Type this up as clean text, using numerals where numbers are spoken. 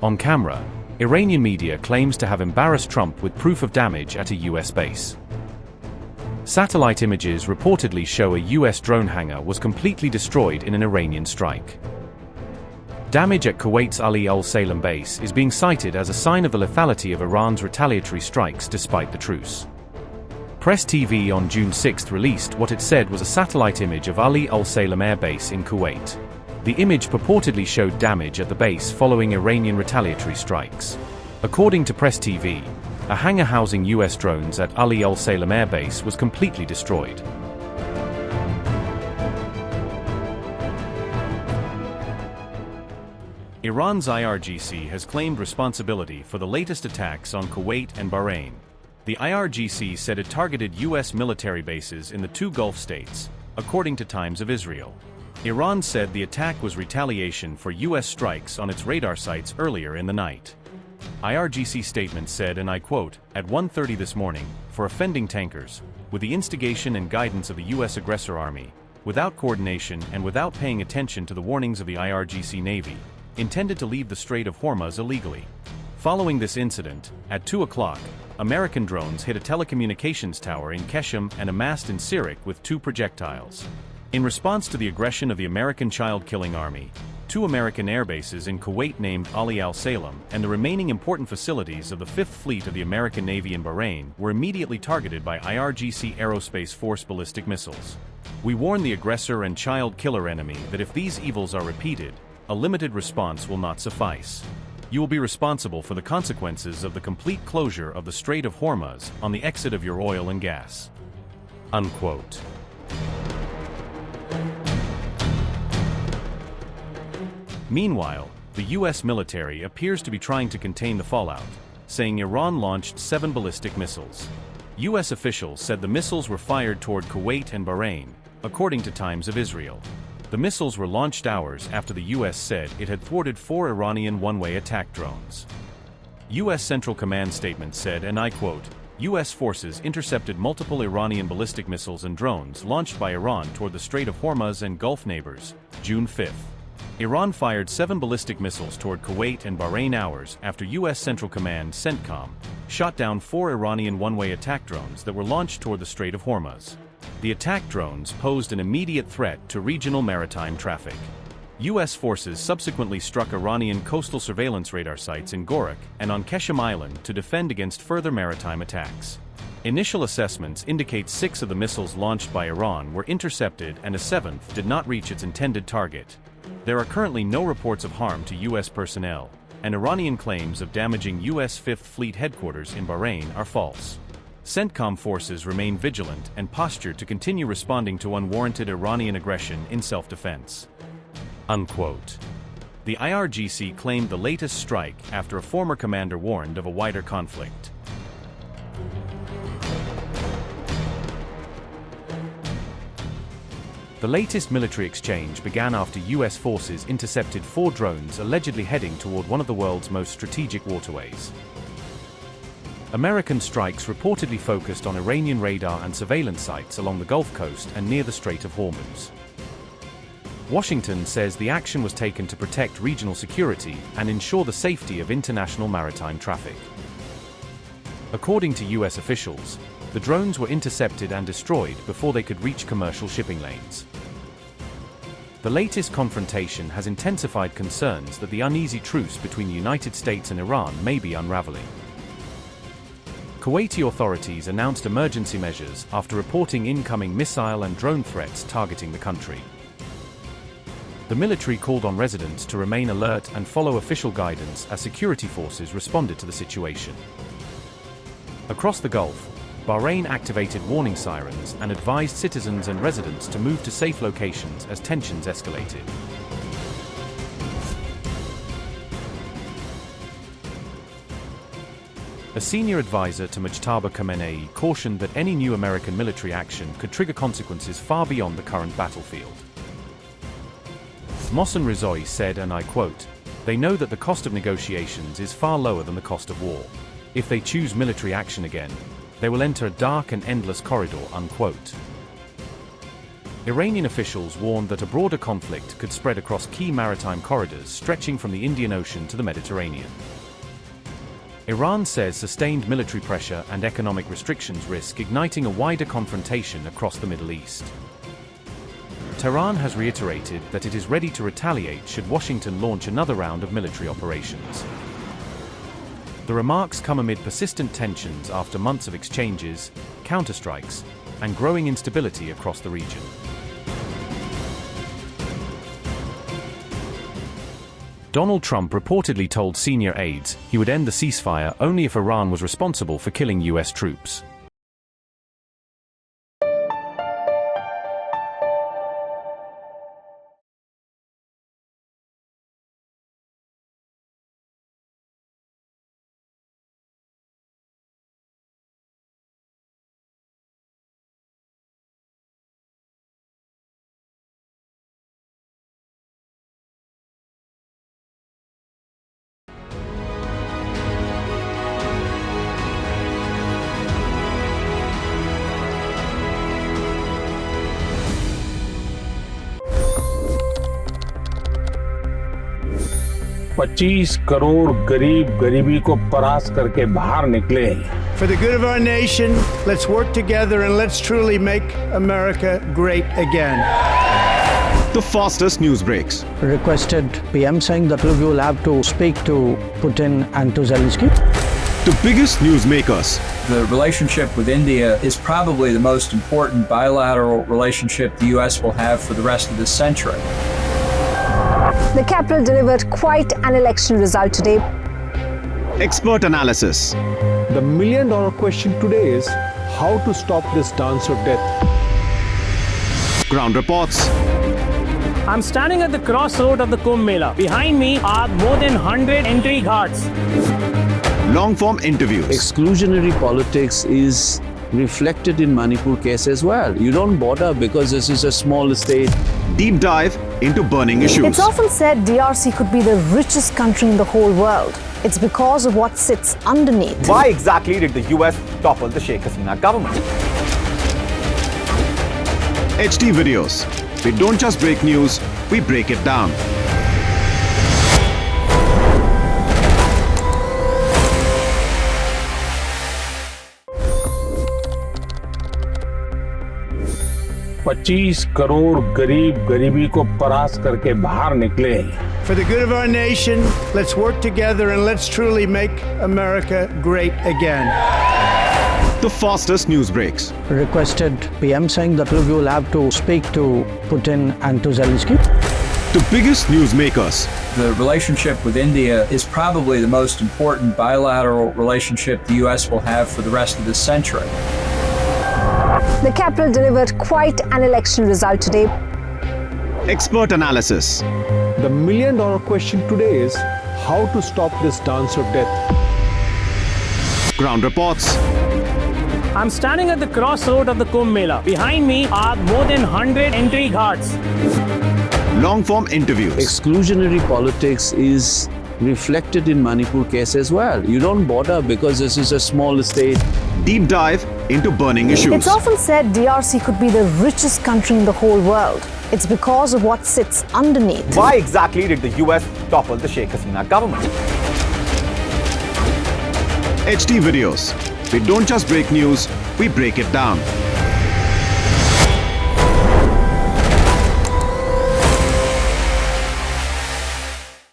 On camera, Iranian media claims to have embarrassed Trump with proof of damage at a US base. Satellite images reportedly show a US drone hangar was completely destroyed in an Iranian strike. Damage at Kuwait's Ali Al-Salem base is being cited as a sign of the lethality of Iran's retaliatory strikes despite the truce. Press TV on June 6 released what it said was a satellite image of Ali Al-Salem Air Base in Kuwait. The image purportedly showed damage at the base following Iranian retaliatory strikes. According to Press TV, a hangar housing US drones at Ali Al-Salem Air Base was completely destroyed. Iran's IRGC has claimed responsibility for the latest attacks on Kuwait and Bahrain. The IRGC said it targeted US military bases in the two Gulf states, according to Times of Israel. Iran said the attack was retaliation for US strikes on its radar sites earlier in the night. IRGC statement said, and I quote, "At 1:30 this morning, for offending tankers, with the instigation and guidance of the US aggressor army, without coordination and without paying attention to the warnings of the IRGC Navy, intended to leave the Strait of Hormuz illegally." Following this incident, at 2 o'clock, American drones hit a telecommunications tower in Keshem and a mast in Sirak with 2 projectiles. In response to the aggression of the American child-killing army, 2 American air bases in Kuwait named Ali Al-Salem and the remaining important facilities of the 5th Fleet of the American Navy in Bahrain were immediately targeted by IRGC Aerospace Force ballistic missiles. "We warn the aggressor and child-killer enemy that if these evils are repeated, a limited response will not suffice. You will be responsible for the consequences of the complete closure of the Strait of Hormuz on the exit of your oil and gas." Unquote. Meanwhile, the US military appears to be trying to contain the fallout, saying Iran launched 7 ballistic missiles. US officials said the missiles were fired toward Kuwait and Bahrain, according to Times of Israel. The missiles were launched hours after the US said it had thwarted 4 Iranian one-way attack drones. US Central Command statement said, and I quote, "US forces intercepted multiple Iranian ballistic missiles and drones launched by Iran toward the Strait of Hormuz and Gulf neighbors, June 5. Iran fired 7 ballistic missiles toward Kuwait and Bahrain hours after US Central Command CENTCOM shot down 4 Iranian one-way attack drones that were launched toward the Strait of Hormuz. The attack drones posed an immediate threat to regional maritime traffic. US forces subsequently struck Iranian coastal surveillance radar sites in Gorak and on Keshem Island to defend against further maritime attacks. Initial assessments indicate 6 of the missiles launched by Iran were intercepted and a 7th did not reach its intended target. There are currently no reports of harm to US personnel, and Iranian claims of damaging US 5th Fleet headquarters in Bahrain are false. CENTCOM forces remain vigilant and postured to continue responding to unwarranted Iranian aggression in self-defense. Unquote. The IRGC claimed the latest strike after a former commander warned of a wider conflict. The latest military exchange began after US forces intercepted 4 drones allegedly heading toward one of the world's most strategic waterways. American strikes reportedly focused on Iranian radar and surveillance sites along the Gulf Coast and near the Strait of Hormuz. Washington says the action was taken to protect regional security and ensure the safety of international maritime traffic. According to US officials, the drones were intercepted and destroyed before they could reach commercial shipping lanes. The latest confrontation has intensified concerns that the uneasy truce between the United States and Iran may be unraveling. Kuwaiti authorities announced emergency measures after reporting incoming missile and drone threats targeting the country. The military called on residents to remain alert and follow official guidance as security forces responded to the situation. Across the Gulf, Bahrain activated warning sirens and advised citizens and residents to move to safe locations as tensions escalated. A senior advisor to Mujtaba Khamenei cautioned that any new American military action could trigger consequences far beyond the current battlefield. Mohsen Rizoi said, and I quote, "They know that the cost of negotiations is far lower than the cost of war. If they choose military action again, they will enter a dark and endless corridor," unquote. Iranian officials warned that a broader conflict could spread across key maritime corridors stretching from the Indian Ocean to the Mediterranean. Iran says sustained military pressure and economic restrictions risk igniting a wider confrontation across the Middle East. Tehran has reiterated that it is ready to retaliate should Washington launch another round of military operations. The remarks come amid persistent tensions after months of exchanges, counterstrikes, and growing instability across the region. Donald Trump reportedly told senior aides he would end the ceasefire only if Iran was responsible for killing US troops. $25 crore गरीब गरीबी को परास्त करके बाहर निकले। For the good of our nation, let's work together and let's truly make America great again. The fastest news breaks. Requested PM saying that we will have to speak to Putin and to Zelensky. The biggest news makers. The relationship with India is probably the most important bilateral relationship the U.S. will have for the rest of this century. The capital delivered quite an election result today. Expert analysis. The million-dollar question today is how to stop this dance of death. Ground reports. I'm standing at the crossroad of the Kumbh Mela. Behind me are more than 100 entry guards. Long-form interviews. Exclusionary politics is reflected in Manipur case as well. You don't bother because this is a small state. Deep dive into burning issues. It's often said DRC could be the richest country in the whole world. It's because of what sits underneath. Why exactly did the US topple the Sheikh Hasina government? HD videos. We don't just break news, we break it down. $25 crore गरीब गरीबी को परास्त करके बाहर निकले। For the good of our nation, let's work together and let's truly make America great again. The fastest news breaks. Requested PM saying that we will have to speak to Putin and to Zelensky. The biggest news makers. The relationship with India is probably the most important bilateral relationship the U.S. will have for the rest of this century. The capital delivered quite an election result today. Expert analysis. The million-dollar question today is how to stop this dance of death. Ground reports. I'm standing at the crossroad of the Kumbh Mela. Behind me are more than 100 entry guards. Long-form interviews. Exclusionary politics is reflected in Manipur case as well. You don't bother because this is a small state. Deep dive into burning issues. It's often said DRC could be the richest country in the whole world. It's because of what sits underneath. Why exactly did the US topple the Sheikh Hasina government? HD videos. We don't just break news, we break it down.